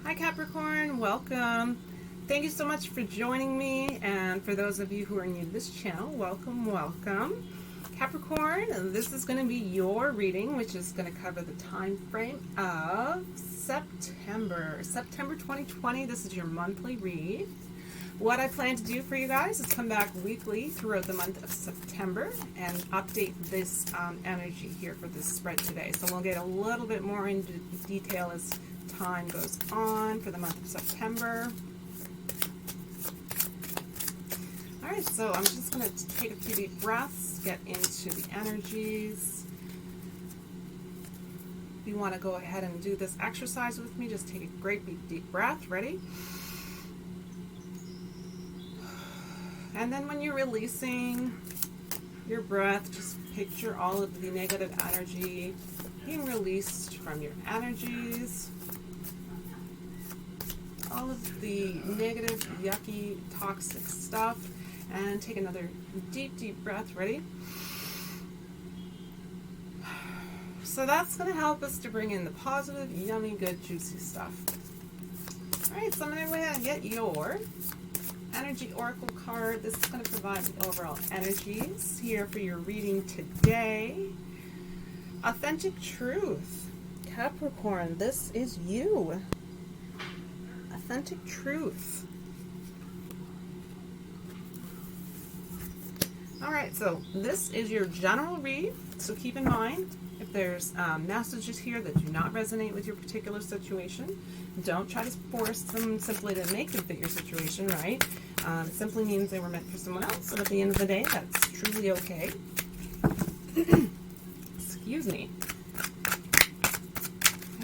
Hi Capricorn, welcome. Thank you so much for joining me, and for those of you who are new to this channel, welcome. Capricorn, this is going to be your reading, which is going to cover the time frame of September 2020. This is your monthly read. What I plan to do for you guys is come back weekly throughout the month of September and update this energy here for this spread today. So we'll get a little bit more into detail as time goes on for the month of September. Alright, so I'm just going to take a few deep breaths, get into the energies. If you want to go ahead and do this exercise with me, just take a great big deep breath. Ready? And then when you're releasing your breath, just picture all of the negative energy being released from your energies. All of the negative, yucky, toxic stuff. And take another deep breath. Ready? So that's going to help us to bring in the positive, yummy, good, juicy stuff. Alright, so I'm going to go ahead and get your Energy Oracle card. This is going to provide the overall energies here for your reading today. Authentic truth. Capricorn, this is you. Authentic truth. Alright, so this is your general read. So keep in mind, if there's messages here that do not resonate with your particular situation, don't try to force them simply to make them fit your situation, right? It simply means they were meant for someone else, and at the end of the day, that's truly okay. Excuse me.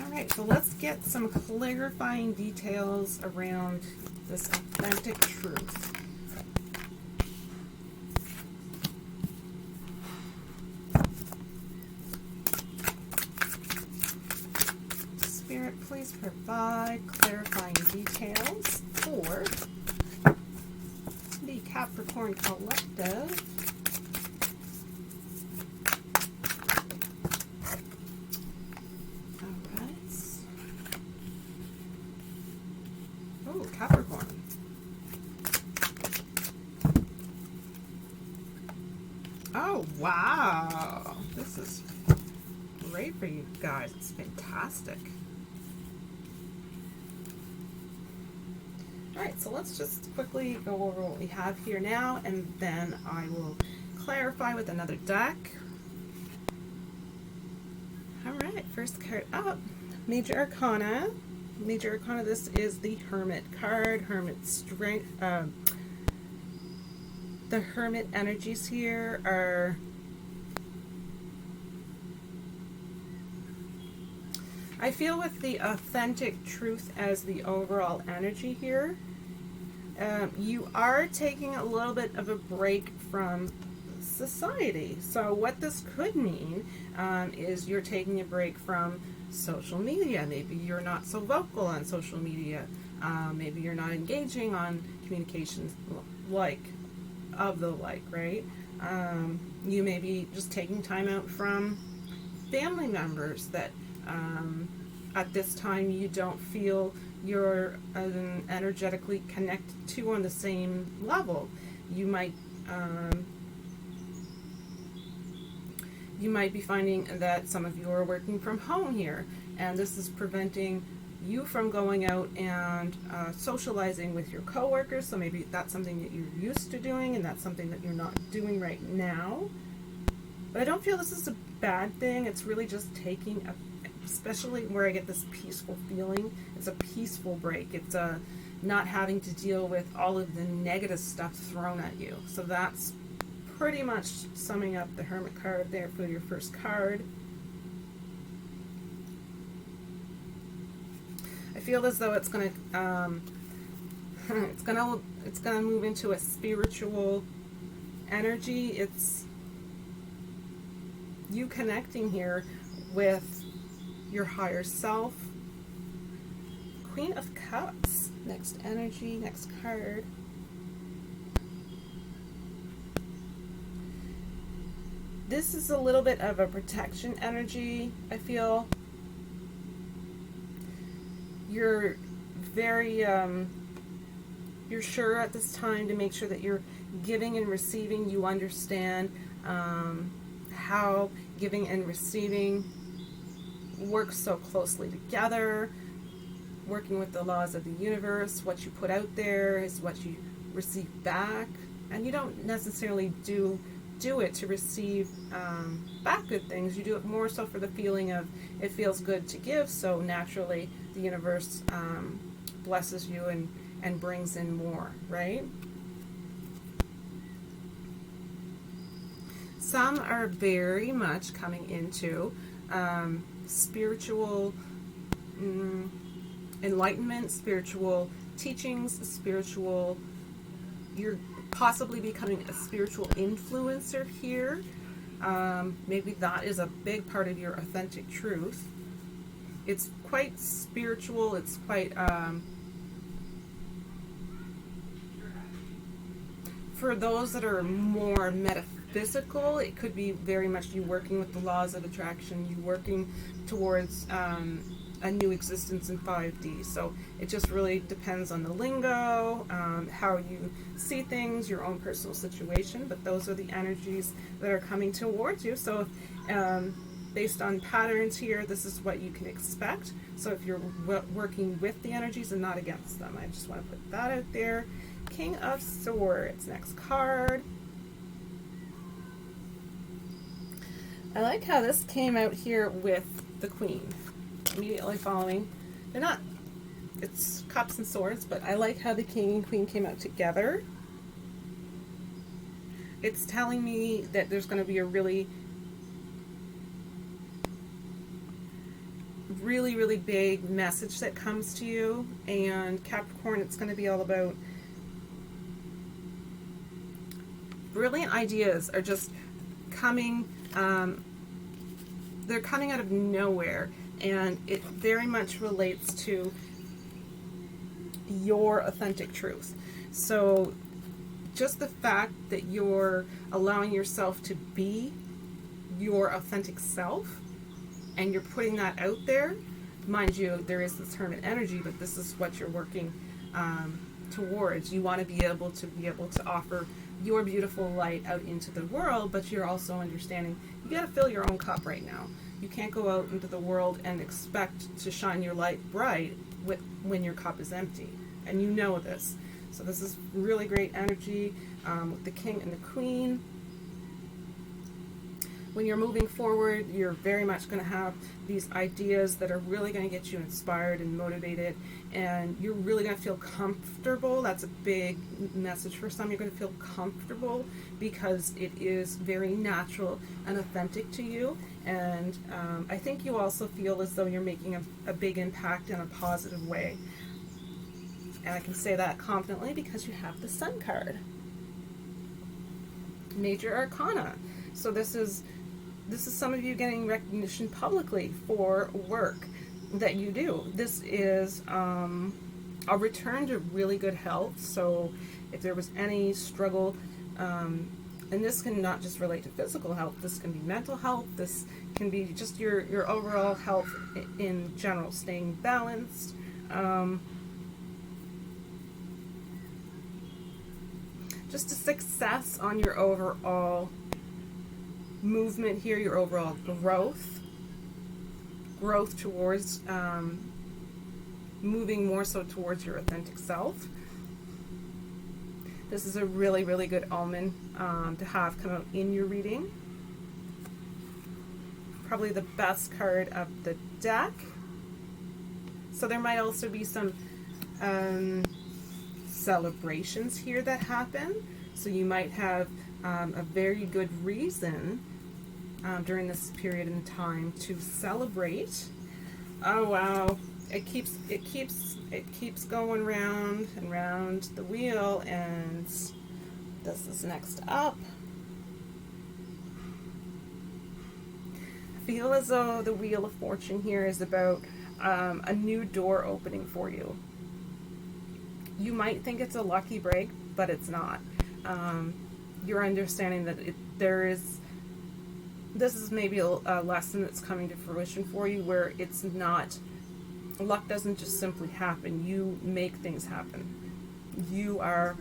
Alright, so let's get some clarifying details around this authentic truth. Spirit, please provide clarifying details for the Capricorn Collective. Alright. Oh, Capricorn. Oh, wow. This is great for you guys. It's fantastic. Alright, so let's just quickly go over what we have here now, and then I will clarify with another deck. Alright, first card up, Major Arcana. Major Arcana, this is the Hermit card. Hermit strength. The Hermit energies here are I feel with the authentic truth as the overall energy here, you are taking a little bit of a break from society. So what this could mean is you're taking a break from social media. Maybe you're not so vocal on social media. Maybe you're not engaging on communications of the like, right? You may be just taking time out from family members that at this time you don't feel you're energetically connected to on the same level. You might be finding that some of you are working from home here, and this is preventing you from going out and socializing with your coworkers. So maybe that's something that you're used to doing, and that's something that you're not doing right now. But I don't feel this is a bad thing. It's really just taking especially where I get this peaceful feeling. It's a peaceful break. It's not having to deal with all of the negative stuff thrown at you. So that's pretty much summing up the Hermit card there for your first card. I feel as though it's gonna it's gonna move into a spiritual energy. It's you connecting here with your higher self. Queen of Cups. Next energy, next card. This is a little bit of a protection energy, I feel. You're very, you're sure at this time to make sure that you're giving and receiving. You understand how giving and receiving work so closely together, working with the laws of the universe. What you put out there is what you receive back, and you don't necessarily do it to receive back good things. You do it more so for the feeling of it feels good to give, so naturally the universe blesses you and brings in more, right? Some are very much coming into spiritual enlightenment, spiritual teachings, you're possibly becoming a spiritual influencer here. Maybe that is a big part of your authentic truth. It's quite spiritual, it's quite for those that are more metaphysical, it could be very much you working with the laws of attraction, you working towards a new existence in 5D. So it just really depends on the lingo, how you see things, your own personal situation, but those are the energies that are coming towards you. So based on patterns here, this is what you can expect. So if you're working with the energies and not against them, I just want to put that out there. King of Swords, next card. I like how this came out here with the Queen. Immediately following. They're not, it's Cups and Swords, but I like how the King and Queen came out together. It's telling me that there's going to be a really big message that comes to you. And Capricorn, it's going to be all about brilliant ideas are just coming, they're coming out of nowhere. And it very much relates to your authentic truth. So just the fact that you're allowing yourself to be your authentic self and you're putting that out there, mind you, there is this hermit energy, but this is what you're working towards. You want to be able to offer your beautiful light out into the world, but you're also understanding you got to fill your own cup right now. You can't go out into the world and expect to shine your light bright when your cup is empty. And you know this. So this is really great energy with the King and the Queen. When you're moving forward, you're very much going to have these ideas that are really going to get you inspired and motivated, and you're really going to feel comfortable. That's a big message for some. You're going to feel comfortable because it is very natural and authentic to you, and I think you also feel as though you're making a big impact in a positive way. And I can say that confidently because you have the Sun card. Major Arcana. So this is some of you getting recognition publicly for work that you do. This is a return to really good health. So if there was any struggle, and this can not just relate to physical health, this can be mental health, this can be just your overall health in general, staying balanced. Just a success on your overall movement here, your overall growth towards moving more so towards your authentic self. This is a really, really good omen to have come out in your reading. Probably the best card of the deck. So there might also be some celebrations here that happen. So you might have a very good reason during this period in time to celebrate. Oh wow, it keeps going round and round the wheel, and this is next up. I feel as though the Wheel of Fortune here is about a new door opening for you. You might think it's a lucky break, but it's not. You're understanding that this is maybe a lesson that's coming to fruition for you, where it's not luck doesn't just simply happen. You make things happen. You are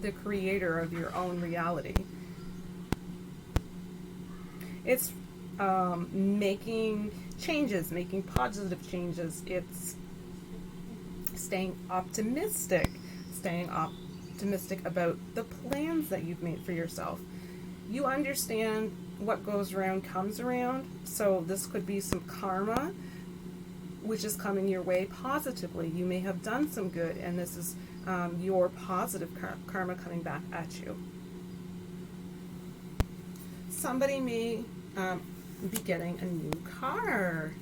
the creator of your own reality. It's making changes, making positive changes. It's staying optimistic about the plans that you've made for yourself. You understand what goes around comes around, so this could be some karma which is coming your way positively. You may have done some good, and this is your positive karma coming back at you. Somebody may be getting a new car.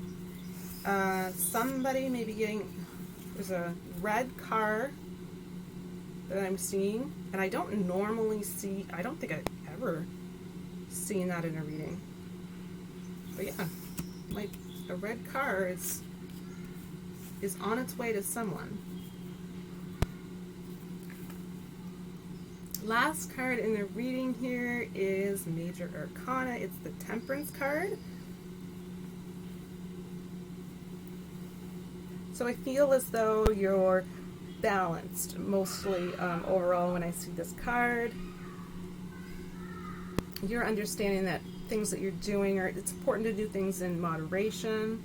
Somebody may be getting, there's a red car that I'm seeing, and I don't normally see, I don't think I've ever seen that in a reading. But yeah, like a red car is on its way to someone. Last card in the reading here is Major Arcana. It's the Temperance card. So I feel as though you're balanced mostly overall when I see this card. You're understanding that things that you're doing it's important to do things in moderation.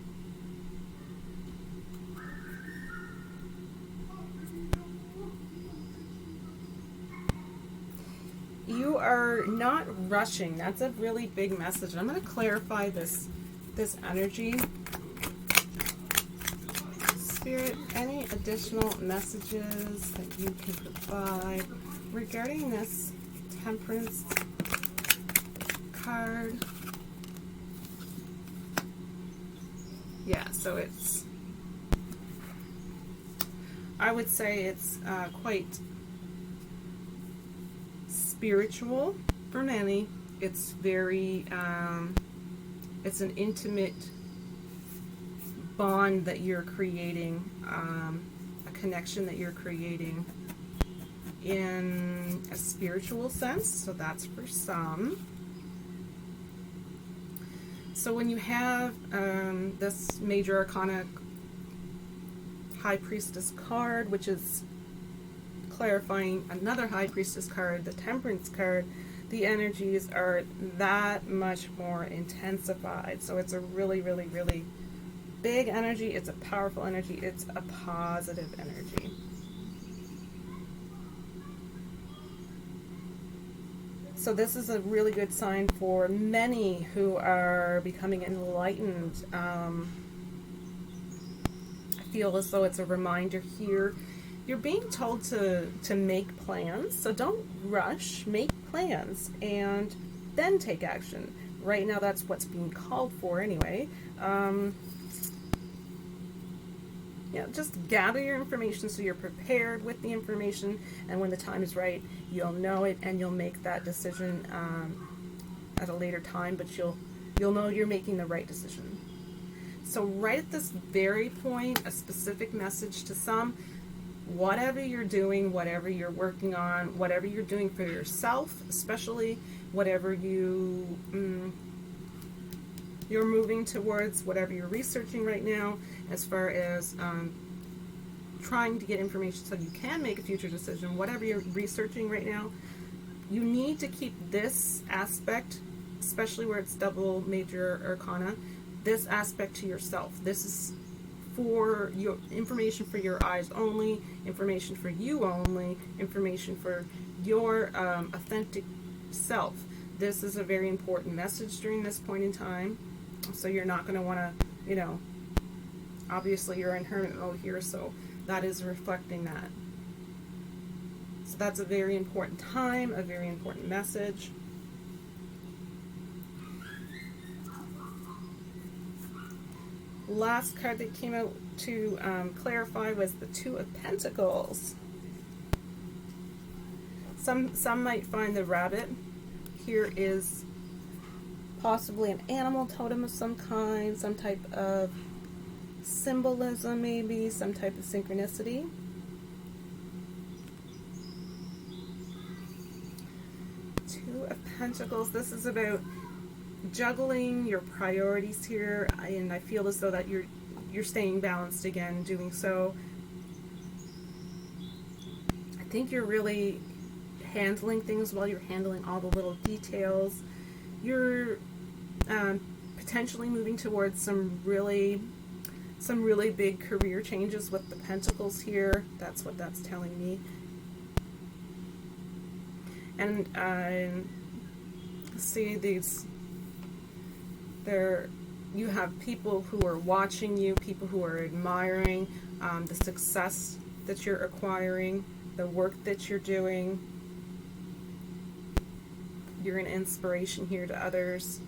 You are not rushing. That's a really big message. And I'm going to clarify this energy. Spirit, any additional messages that you can provide regarding this Temperance card? Yeah, so I would say it's quite spiritual for many. It's very, it's an intimate bond that you're creating, a connection that you're creating in a spiritual sense. So that's for some. So when you have this Major Arcana High Priestess card, which is clarifying another High Priestess card, the Temperance card, the energies are that much more intensified. So it's a really, really, really big energy. It's a powerful energy. It's a positive energy. So this is a really good sign for many who are becoming enlightened. I feel as though it's a reminder here. You're being told to make plans, so don't rush. Make plans and then take action. Right now, that's what's being called for anyway. Just gather your information so you're prepared with the information, and when the time is right, you'll know it and you'll make that decision at a later time, but you'll know you're making the right decision. So right at this very point, a specific message to some: whatever you're doing, whatever you're working on, whatever you're doing for yourself, especially whatever you're moving towards, whatever you're researching right now, as far as trying to get information so you can make a future decision, whatever you're researching right now, you need to keep this aspect, especially where it's double Major Arcana, this aspect to yourself. This is for your information, for your eyes only, information for you only, information for your authentic self. This is a very important message during this point in time. So you're not going to want to, obviously you're in hermit mode here, so that is reflecting that. So that's a very important time, a very important message. Last card that came out to clarify was the Two of Pentacles. Some might find the rabbit here is possibly an animal totem of some kind, some type of symbolism, maybe some type of synchronicity. Two of Pentacles. This is about juggling your priorities here, and I feel as though that you're staying balanced again doing so. I think you're really handling things well. You're handling all the little details. You're potentially moving towards some really big career changes with the Pentacles here. That's what that's telling me. And see these, you have people who are watching you, people who are admiring the success that you're acquiring, the work that you're doing. You're an inspiration here to others.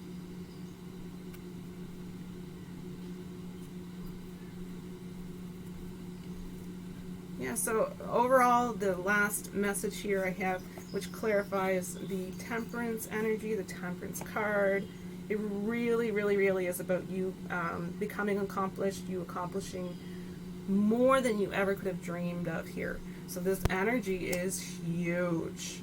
Yeah, so overall, the last message here I have, which clarifies the Temperance energy, the Temperance card. It really, really, really is about you becoming accomplished, you accomplishing more than you ever could have dreamed of here. So this energy is huge,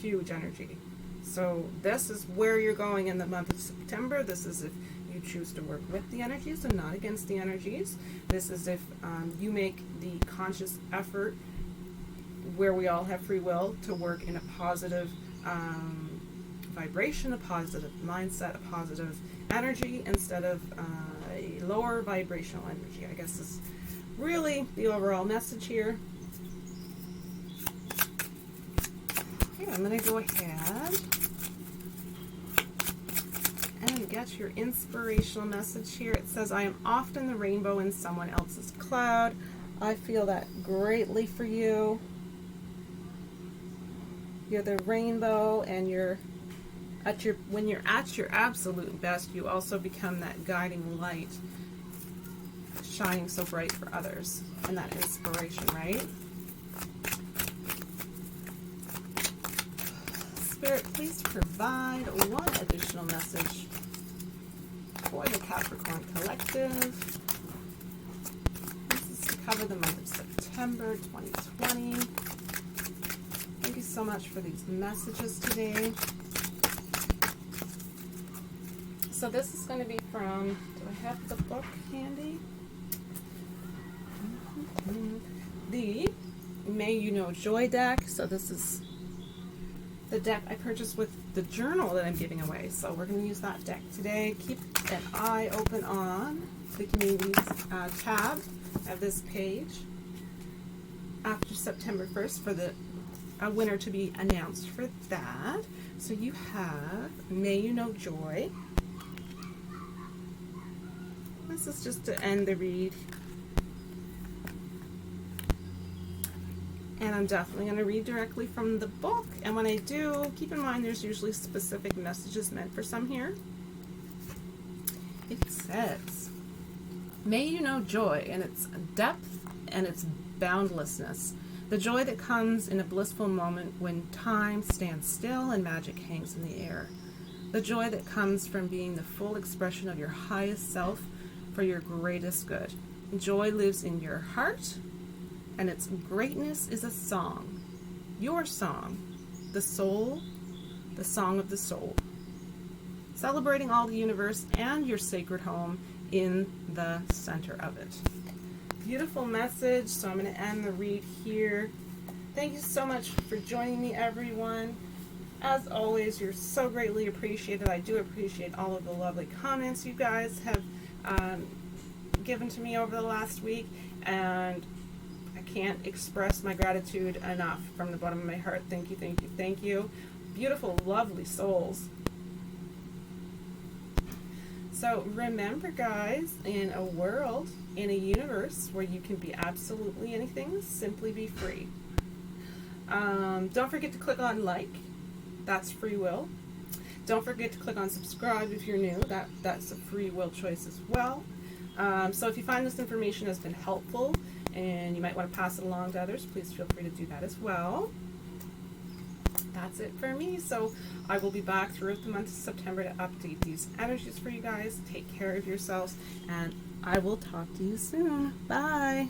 huge energy. So this is where you're going in the month of September. This is if you choose to work with the energies and not against the energies. This is if you make the conscious effort, where we all have free will, to work in a positive vibration, a positive mindset, a positive energy, instead of a lower vibrational energy. I guess is really the overall message here. Okay, I'm going to go ahead and get your inspirational message here. It says, I am often the rainbow in someone else's cloud. I feel that greatly for you. You're the rainbow, and when you're at your absolute best, you also become that guiding light, shining so bright for others, and that inspiration, right? Spirit, please provide one additional message for the Capricorn Collective. This is to cover the month of September 2020. Thank you so much for these messages today. So this is going to be from, do I have the book handy? The May You Know Joy deck. So this is the deck I purchased with the journal that I'm giving away. So we're going to use that deck today. Keep an eye open on the communities tab of this page after September 1st for the winner to be announced for that. So you have May You Know Joy. This is just to end the read. And I'm definitely going to read directly from the book. And when I do, keep in mind there's usually specific messages meant for some here. It says, May you know joy in its depth and its boundlessness. The joy that comes in a blissful moment when time stands still and magic hangs in the air. The joy that comes from being the full expression of your highest self for your greatest good. Joy lives in your heart, and its greatness is a song. Your song, the soul, the song of the soul. Celebrating all the universe and your sacred home in the center of it. Beautiful message. So I'm going to end the read here. Thank you so much for joining me, everyone. As always, you're so greatly appreciated. I do appreciate all of the lovely comments you guys have given to me over the last week, and I can't express my gratitude enough from the bottom of my heart. Thank you, thank you, thank you. Beautiful, lovely souls. So remember, guys, in a world, in a universe where you can be absolutely anything, simply be free. Don't forget to click on like. That's free will. Don't forget to click on subscribe if you're new. That's a free will choice as well. So if you find this information has been helpful and you might want to pass it along to others, please feel free to do that as well. That's it for me. So I will be back throughout the month of September to update these energies for you guys. Take care of yourselves, and I will talk to you soon. Bye.